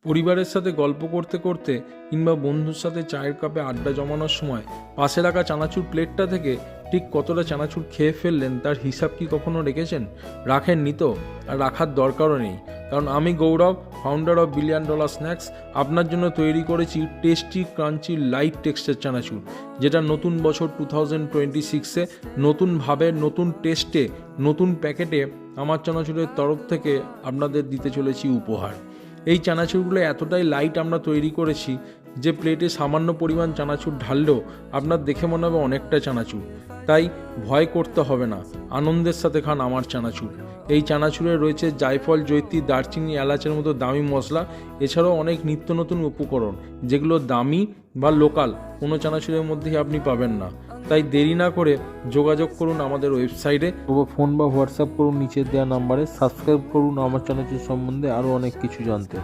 পরিবারের সাথে গল্প করতে করতে কিংবা বন্ধুর সাথে চায়ের কাপে আড্ডা জমানোর সময় পাশে রাখা চানাচুর প্লেটটা থেকে ঠিক কতটা চানাচুর খেয়ে ফেললেন তার হিসাব কি কখনো রেখেছেন? রাখেননি তো, আর রাখার দরকারও নেই। কারণ আমি Gourav, founder of billion dollar snacks, আপনার জন্য তৈরি করেছি tasty crunchy light texture chanachur, যেটা নতুন বছর 2026-এ নতুনভাবে, নতুন টেস্টে, নতুন প্যাকেটে আমার চানাচুরের তরফ থেকে আপনাদের দিতে চলেছি উপহার। এই চানাচুরগুলো এতটাই লাইট আমরা তৈরি করেছি যে প্লেটে সামান্য পরিমাণ চানাচুর ঢাললেও আপনার দেখে মনে হবে অনেকটা চানাচুর। তাই ভয় করতে হবে না, আনন্দের সাথে খান আমার চানাচুর। এই চানাচুরে রয়েছে জায়ফল, জয়িত্রী, দারচিনি, এলাচের মতো দামি মশলা, এছাড়াও অনেক নিত্য নতুন উপকরণ যেগুলো দামি বা লোকাল কোনো চানাচুরের মধ্যেই আপনি পাবেন না। তাই দেরি না করে যোগাযোগ করুন আমাদের ওয়েবসাইটে, ফোন বা হোয়াটসঅ্যাপ করুন নিচের দেওয়া নাম্বারে। সাবস্ক্রাইব করুন আমার চানাচুর সম্বন্ধে আরও অনেক কিছু জানতে।